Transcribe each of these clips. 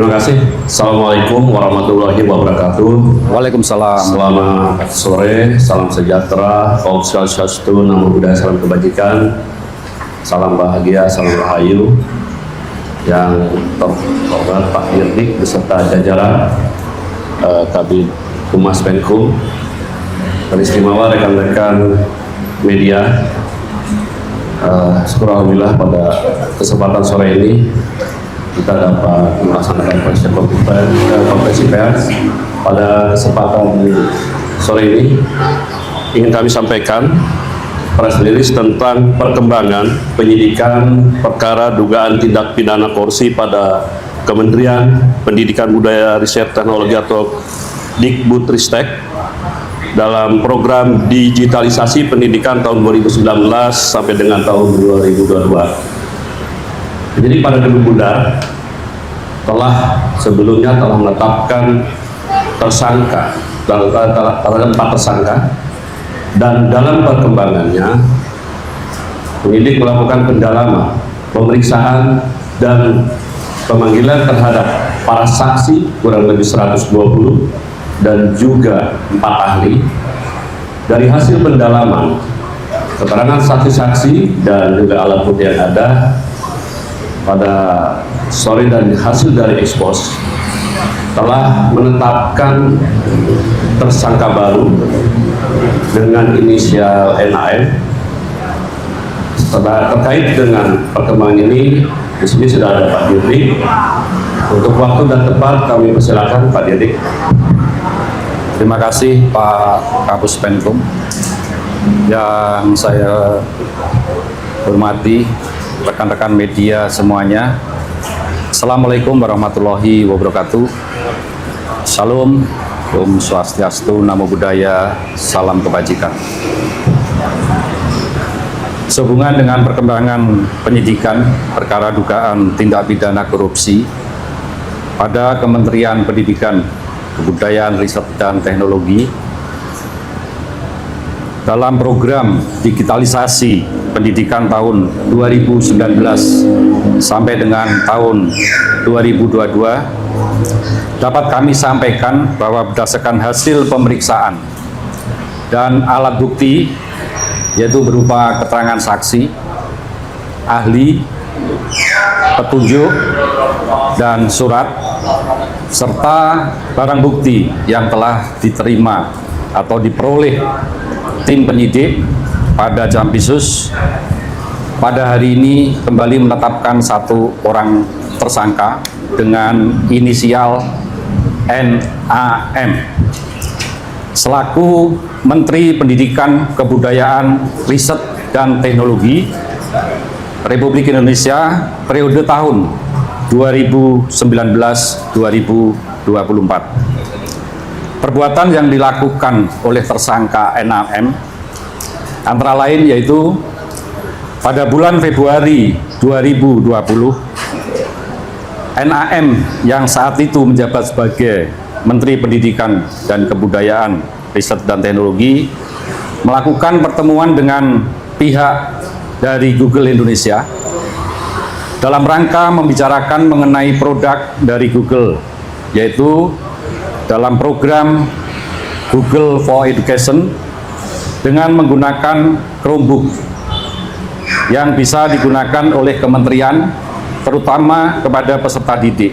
Terima kasih. Assalamualaikum warahmatullahi wabarakatuh. Waalaikumsalam. Selamat sore, salam sejahtera, Om Swastiastu, Namo Buddhaya, salam kebajikan, salam bahagia, salam rahayu. Yang terhormat Pak Dirdik beserta jajaran Kabid Humas Menkum, dan istimewa rekan-rekan media. Syukur alhamdulillah pada kesempatan sore ini kita dapat melaksanakan konferensi pers. Pada kesempatan sore ini ingin kami sampaikan press release tentang perkembangan penyidikan perkara dugaan tindak pidana korupsi pada Kementerian Pendidikan Budaya Riset Teknologi atau Dikbudristek dalam program digitalisasi pendidikan tahun 2019 sampai dengan tahun 2022. Jadi pada Kemenbudar sebelumnya telah menetapkan tersangka, terhadap 4 tersangka, dan dalam perkembangannya penyidik melakukan pendalaman, pemeriksaan, dan pemanggilan terhadap para saksi kurang lebih 120 dan juga 4 ahli. Dari hasil pendalaman, keterangan saksi-saksi dan juga alat bukti yang ada pada sore dan hasil dari ekspos telah menetapkan tersangka baru dengan inisial NAM. Terkait dengan perkembangan ini, di sini sudah ada Pak Dirdik. Untuk waktu dan tempat kami persilakan Pak Dirdik. Terima kasih Pak Kapus Penkum. Yang saya hormati rekan-rekan media semuanya. Assalamualaikum warahmatullahi wabarakatuh. Salam, Om Swastiastu, Namo Buddhaya, salam kebajikan. Sehubungan dengan perkembangan penyidikan perkara dugaan tindak pidana korupsi pada Kementerian Pendidikan, Kebudayaan, Riset, dan Teknologi dalam program digitalisasi pendidikan tahun 2019 sampai dengan tahun 2022, dapat kami sampaikan bahwa berdasarkan hasil pemeriksaan dan alat bukti, yaitu berupa keterangan saksi, ahli, petunjuk, dan surat, serta barang bukti yang telah diterima atau diperoleh tim penyidik pada Jampisus, pada hari ini kembali menetapkan 1 orang tersangka dengan inisial NAM selaku Menteri Pendidikan, Kebudayaan, Riset, dan Teknologi Republik Indonesia periode tahun 2019-2024. Perbuatan yang dilakukan oleh tersangka NAM antara lain yaitu pada bulan Februari 2020, NAM yang saat itu menjabat sebagai Menteri Pendidikan dan Kebudayaan, Riset, dan Teknologi melakukan pertemuan dengan pihak dari Google Indonesia dalam rangka membicarakan mengenai produk dari Google, yaitu dalam program Google for Education dengan menggunakan Chromebook yang bisa digunakan oleh kementerian, terutama kepada peserta didik.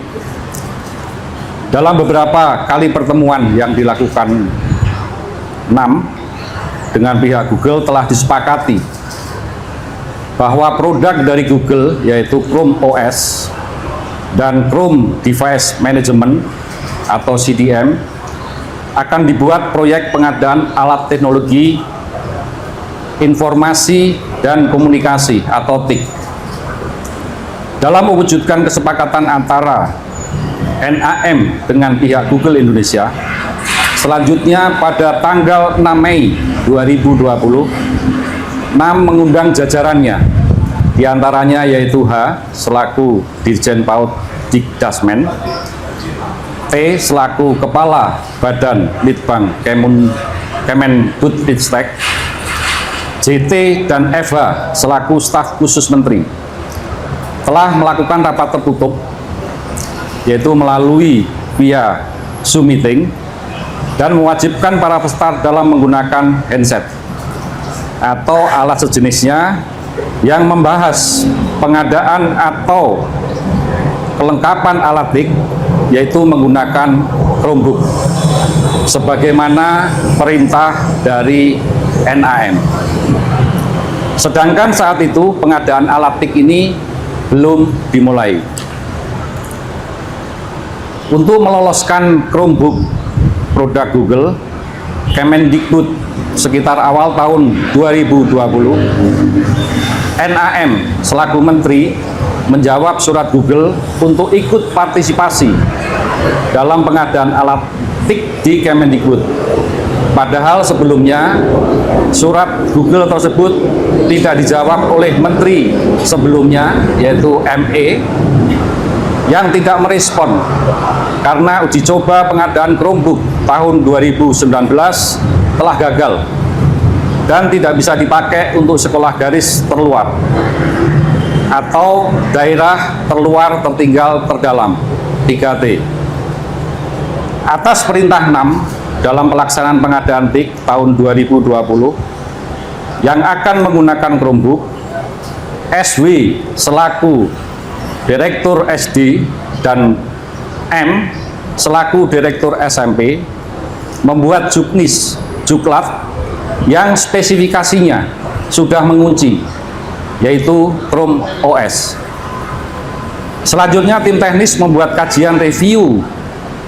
Dalam beberapa kali pertemuan yang dilakukan dengan pihak Google telah disepakati bahwa produk dari Google yaitu Chrome OS dan Chrome Device Management atau CDM akan dibuat proyek pengadaan alat teknologi informasi dan komunikasi atau TIK. Dalam mewujudkan kesepakatan antara NAM dengan pihak Google Indonesia, selanjutnya pada tanggal 6 Mei 2020, NAM mengundang jajarannya, diantaranya yaitu H selaku Dirjen PAUD Dikdasmen, T selaku Kepala Badan Litbang Kemendikbudristek, JT dan FH selaku staf khusus menteri telah melakukan rapat tertutup yaitu melalui via Zoom meeting, dan mewajibkan para peserta dalam menggunakan handset atau alat sejenisnya yang membahas pengadaan atau kelengkapan alat TIK, yaitu menggunakan Chromebook sebagaimana perintah dari NAM. Sedangkan saat itu pengadaan alat TIK ini belum dimulai. Untuk meloloskan Chromebook produk Google, Kemendikbud sekitar awal tahun 2020, NAM selaku Menteri menjawab surat Google untuk ikut partisipasi dalam pengadaan alat TIK di Kemendikbud. Padahal sebelumnya surat Google tersebut tidak dijawab oleh Menteri sebelumnya, yaitu ME, yang tidak merespon karena uji coba pengadaan Chromebook tahun 2019 telah gagal dan tidak bisa dipakai untuk sekolah garis terluar atau daerah terluar tertinggal terdalam 3T. Atas perintah 6 dalam pelaksanaan pengadaan TIK tahun 2020 yang akan menggunakan Chromebook, SW selaku Direktur SD dan M selaku Direktur SMP membuat juknis Juklat yang spesifikasinya sudah mengunci, yaitu Chrome OS. Selanjutnya tim teknis membuat kajian review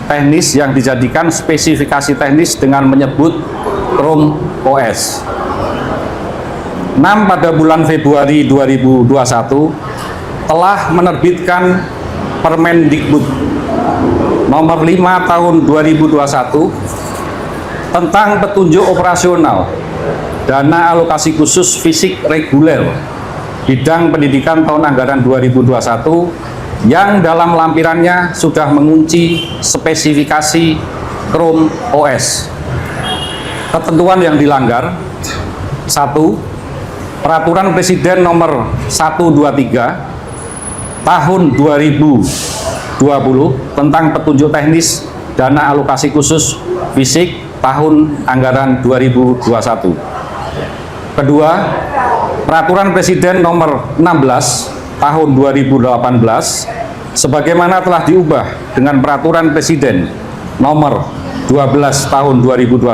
teknis yang dijadikan spesifikasi teknis dengan menyebut Chrome OS. 6 pada bulan Februari 2021 telah menerbitkan Permendikbud nomor 5 tahun 2021 tentang petunjuk operasional dana alokasi khusus fisik reguler bidang pendidikan tahun anggaran 2021 yang dalam lampirannya sudah mengunci spesifikasi Chrome OS. Ketentuan yang dilanggar: 1. Peraturan Presiden nomor 123 tahun 2020 tentang petunjuk teknis dana alokasi khusus fisik tahun anggaran 2021. Kedua, Peraturan Presiden nomor 16 tahun 2018 sebagaimana telah diubah dengan Peraturan Presiden nomor 12 tahun 2021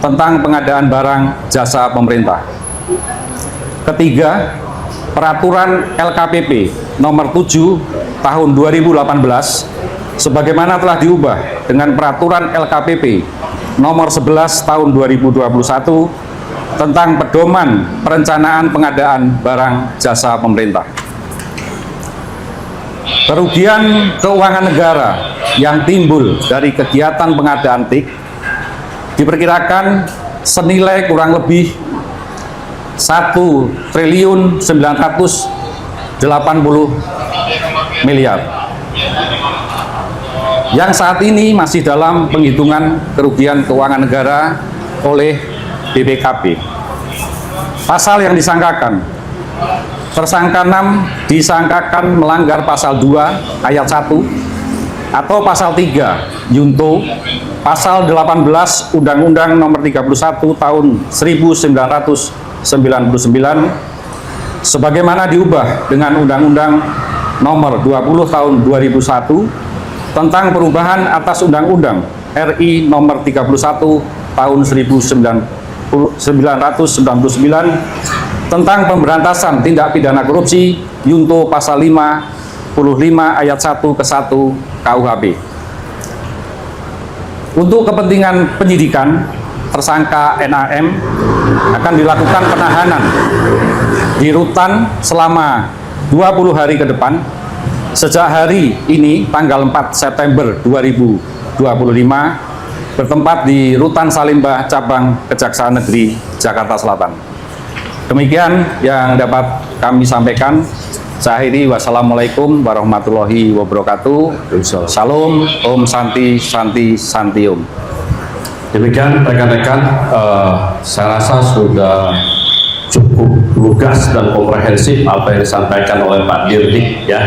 tentang pengadaan barang jasa pemerintah. Ketiga, Peraturan LKPP nomor 7 tahun 2018 sebagaimana telah diubah dengan Peraturan LKPP nomor 11 tahun 2021 tentang pedoman perencanaan pengadaan barang jasa pemerintah. Kerugian keuangan negara yang timbul dari kegiatan pengadaan TIK diperkirakan senilai kurang lebih 1.980 miliar yang saat ini masih dalam penghitungan kerugian keuangan negara oleh BPKP. Pasal yang disangkakan: tersangka 6 disangkakan melanggar pasal 2 ayat 1 atau pasal 3 Junto pasal 18 Undang-Undang nomor 31 tahun 1999 sebagaimana diubah dengan Undang-Undang nomor 20 tahun 2001 tentang perubahan atas Undang-Undang RI nomor 31 tahun 1999 tentang pemberantasan tindak pidana korupsi Junto pasal 55 ayat 1 ke 1 KUHP. Untuk kepentingan penyidikan, tersangka NAM akan dilakukan penahanan di rutan selama 20 hari ke depan sejak hari ini tanggal 4 September 2025 bertempat di Rutan Salimba Cabang Kejaksaan Negeri Jakarta Selatan. Demikian yang dapat kami sampaikan. Saya akhiri, wassalamualaikum warahmatullahi wabarakatuh. Salam, Om Santi Santi Santium. Demikian rekan-rekan, saya rasa sudah cukup lugas dan komprehensif apa yang disampaikan oleh Pak Dirdik, ya.